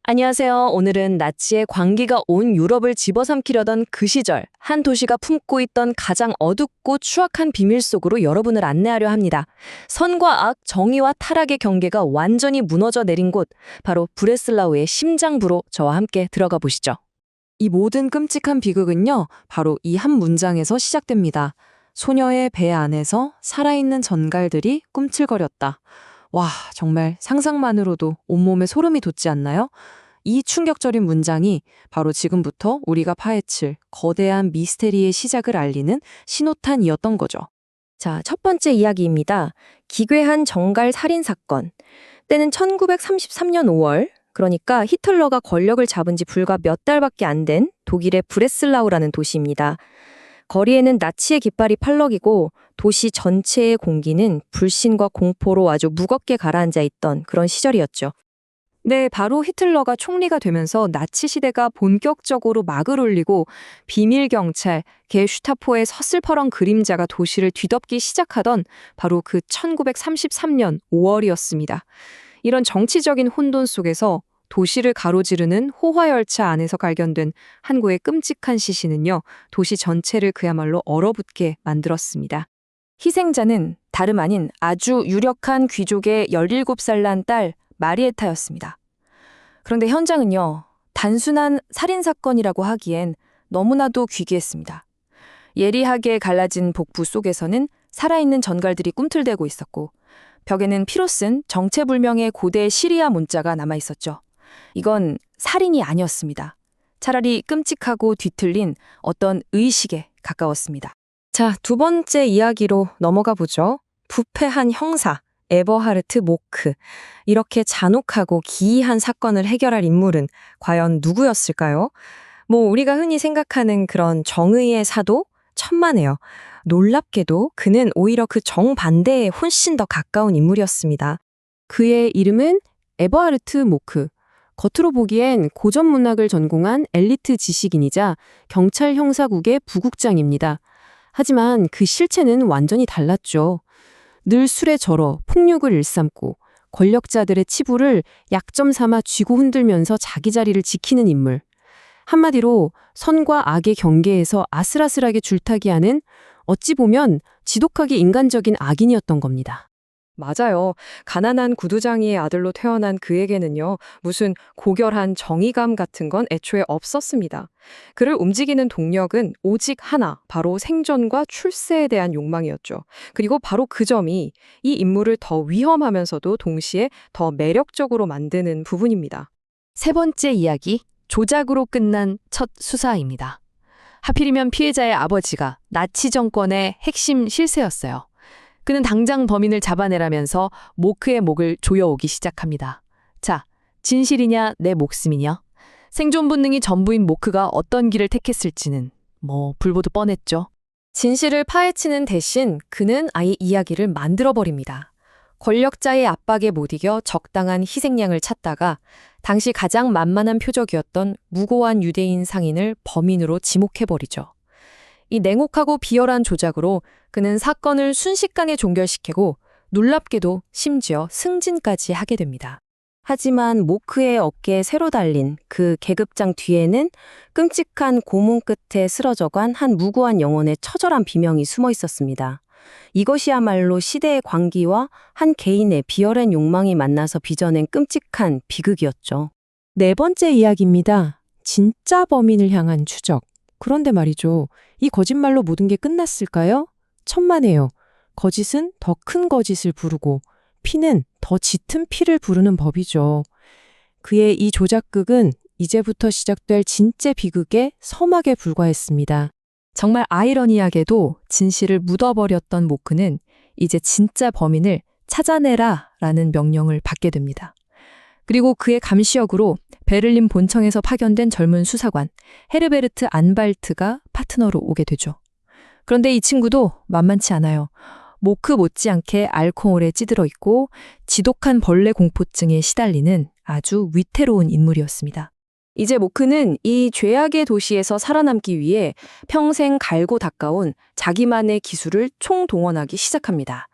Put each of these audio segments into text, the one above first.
안녕하세요. 오늘은 나치의 광기가 온 유럽을 집어삼키려던 그 시절, 한 도시가 품고 있던 가장 어둡고 추악한 비밀 속으로 여러분을 안내하려 합니다. 선과 악, 정의와 타락의 경계가 완전히 무너져 내린 곳, 바로 브레슬라우의 심장부로 저와 함께 들어가 보시죠. 이 모든 끔찍한 비극은요, 바로 이 한 문장에서 시작됩니다. 소녀의 배 안에서 살아있는 전갈들이 꿈틀거렸다. 와, 정말 상상만으로도 온몸에 소름이 돋지 않나요? 이 충격적인 문장이 바로 지금부터 우리가 파헤칠 거대한 미스테리의 시작을 알리는 신호탄이었던 거죠. 자, 첫 번째 이야기입니다. 기괴한 정갈 살인 사건. 때는 1933년 5월, 그러니까 히틀러가 권력을 잡은 지 불과 몇 달밖에 안 된 독일의 브레슬라우라는 도시입니다. 거리에는 나치의 깃발이 팔럭이고 도시 전체의 공기는 불신과 공포로 아주 무겁게 가라앉아 있던 그런 시절이었죠. 네, 바로 히틀러가 총리가 되면서 나치 시대가 본격적으로 막을 올리고 비밀 경찰, 게슈타포의 서슬퍼런 그림자가 도시를 뒤덮기 시작하던 바로 그 1933년 5월이었습니다. 이런 정치적인 혼돈 속에서 도시를 가로지르는 호화열차 안에서 발견된 한 구의 끔찍한 시신은요, 도시 전체를 그야말로 얼어붙게 만들었습니다. 희생자는 다름 아닌 아주 유력한 귀족의 17살 난 딸 마리에타였습니다. 그런데 현장은요, 단순한 살인사건이라고 하기엔 너무나도 귀기했습니다. 예리하게 갈라진 복부 속에서는 살아있는 전갈들이 꿈틀대고 있었고, 벽에는 피로 쓴 정체불명의 고대 시리아 문자가 남아있었죠. 이건 살인이 아니었습니다. 차라리 끔찍하고 뒤틀린 어떤 의식에 가까웠습니다. 자, 두 번째 이야기로 넘어가 보죠. 부패한 형사, 에버하르트 모크. 이렇게 잔혹하고 기이한 사건을 해결할 인물은 과연 누구였을까요? 우리가 흔히 생각하는 그런 정의의 사도? 천만에요. 놀랍게도 그는 오히려 그 정반대에 훨씬 더 가까운 인물이었습니다. 그의 이름은 에버하르트 모크. 겉으로 보기엔 고전 문학을 전공한 엘리트 지식인이자 경찰 형사국의 부국장입니다. 하지만 그 실체는 완전히 달랐죠. 늘 술에 절어 폭력을 일삼고 권력자들의 치부를 약점 삼아 쥐고 흔들면서 자기 자리를 지키는 인물. 한마디로 선과 악의 경계에서 아슬아슬하게 줄타기하는 어찌 보면 지독하게 인간적인 악인이었던 겁니다. 맞아요. 가난한 구두장이의 아들로 태어난 그에게는요, 무슨 고결한 정의감 같은 건 애초에 없었습니다. 그를 움직이는 동력은 오직 하나, 바로 생존과 출세에 대한 욕망이었죠. 그리고 바로 그 점이 이 인물을 더 위험하면서도 동시에 더 매력적으로 만드는 부분입니다. 세 번째 이야기, 조작으로 끝난 첫 수사입니다. 하필이면 피해자의 아버지가 나치 정권의 핵심 실세였어요. 그는 당장 범인을 잡아내라면서 모크의 목을 조여오기 시작합니다. 자, 진실이냐 내 목숨이냐? 생존 본능이 전부인 모크가 어떤 길을 택했을지는 불보듯 뻔했죠. 진실을 파헤치는 대신 그는 아예 이야기를 만들어버립니다. 권력자의 압박에 못 이겨 적당한 희생양을 찾다가 당시 가장 만만한 표적이었던 무고한 유대인 상인을 범인으로 지목해버리죠. 이 냉혹하고 비열한 조작으로 그는 사건을 순식간에 종결시키고 놀랍게도 심지어 승진까지 하게 됩니다. 하지만 모크의 어깨에 새로 달린 그 계급장 뒤에는 끔찍한 고문 끝에 쓰러져간 한 무고한 영혼의 처절한 비명이 숨어 있었습니다. 이것이야말로 시대의 광기와 한 개인의 비열한 욕망이 만나서 빚어낸 끔찍한 비극이었죠. 네 번째 이야기입니다. 진짜 범인을 향한 추적. 그런데 말이죠. 이 거짓말로 모든 게 끝났을까요? 천만에요. 거짓은 더 큰 거짓을 부르고 피는 더 짙은 피를 부르는 법이죠. 그의 이 조작극은 이제부터 시작될 진짜 비극의 서막에 불과했습니다. 정말 아이러니하게도 진실을 묻어버렸던 모크는 이제 진짜 범인을 찾아내라 라는 명령을 받게 됩니다. 그리고 그의 감시역으로 베를린 본청에서 파견된 젊은 수사관 헤르베르트 안발트가 파트너로 오게 되죠. 그런데 이 친구도 만만치 않아요. 모크 못지않게 알코올에 찌들어 있고 지독한 벌레 공포증에 시달리는 아주 위태로운 인물이었습니다. 이제 모크는 이 죄악의 도시에서 살아남기 위해 평생 갈고 닦아온 자기만의 기술을 총동원하기 시작합니다.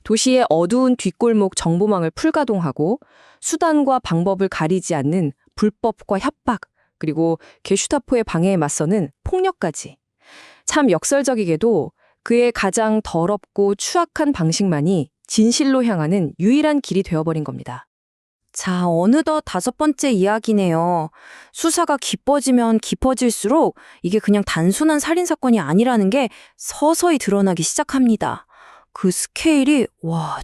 도시의 어두운 뒷골목 정보망을 풀가동하고 수단과 방법을 가리지 않는 불법과 협박, 그리고 게슈타포의 방해에 맞서는 폭력까지. 참 역설적이게도 그의 가장 더럽고 추악한 방식만이 진실로 향하는 유일한 길이 되어버린 겁니다. 자, 어느덧 5번째 이야기네요. 수사가 깊어지면 깊어질수록 이게 그냥 단순한 살인사건이 아니라는 게 서서히 드러나기 시작합니다. 그 스케일이,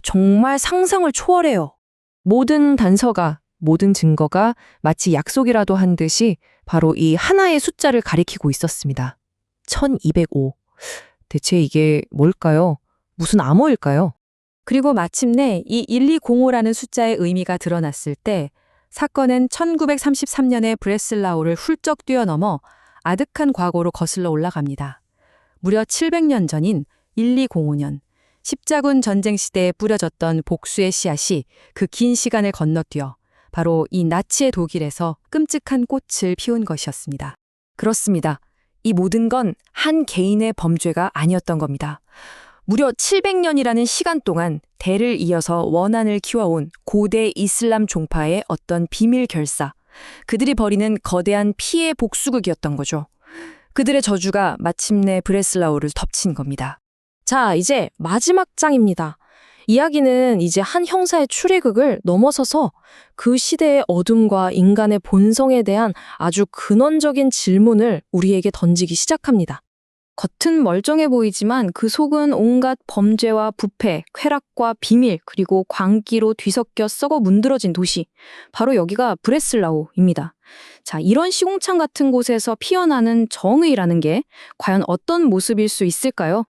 정말 상상을 초월해요. 모든 단서가, 모든 증거가 마치 약속이라도 한 듯이 바로 이 하나의 숫자를 가리키고 있었습니다. 1205. 대체 이게 뭘까요? 무슨 암호일까요? 그리고 마침내 이 1205라는 숫자의 의미가 드러났을 때 사건은 1933년의 브레슬라우를 훌쩍 뛰어넘어 아득한 과거로 거슬러 올라갑니다. 무려 700년 전인 1205년, 십자군 전쟁 시대에 뿌려졌던 복수의 씨앗이 그 긴 시간을 건너뛰어 바로 이 나치의 독일에서 끔찍한 꽃을 피운 것이었습니다. 그렇습니다. 이 모든 건 한 개인의 범죄가 아니었던 겁니다. 무려 700년이라는 시간 동안 대를 이어서 원한을 키워온 고대 이슬람 종파의 어떤 비밀 결사, 그들이 벌이는 거대한 피해 복수극이었던 거죠. 그들의 저주가 마침내 브레슬라우를 덮친 겁니다. 자, 이제 마지막 장입니다. 이야기는 이제 한 형사의 추리극을 넘어서서 그 시대의 어둠과 인간의 본성에 대한 아주 근원적인 질문을 우리에게 던지기 시작합니다. 겉은 멀쩡해 보이지만 그 속은 온갖 범죄와 부패, 쾌락과 비밀, 그리고 광기로 뒤섞여 썩어 문드러진 도시. 바로 여기가 브레슬라우입니다. 자, 이런 시궁창 같은 곳에서 피어나는 정의라는 게 과연 어떤 모습일 수 있을까요?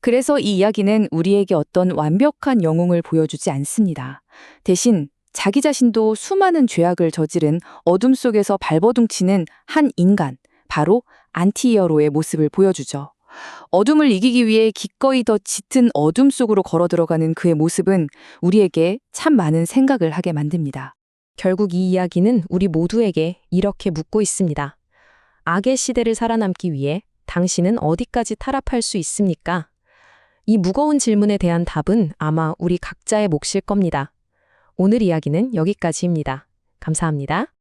그래서 이 이야기는 우리에게 어떤 완벽한 영웅을 보여주지 않습니다. 대신 자기 자신도 수많은 죄악을 저지른 어둠 속에서 발버둥치는 한 인간, 바로 안티히어로의 모습을 보여주죠. 어둠을 이기기 위해 기꺼이 더 짙은 어둠 속으로 걸어 들어가는 그의 모습은 우리에게 참 많은 생각을 하게 만듭니다. 결국 이 이야기는 우리 모두에게 이렇게 묻고 있습니다. 악의 시대를 살아남기 위해 당신은 어디까지 타락할 수 있습니까? 이 무거운 질문에 대한 답은 아마 우리 각자의 몫일 겁니다. 오늘 이야기는 여기까지입니다. 감사합니다.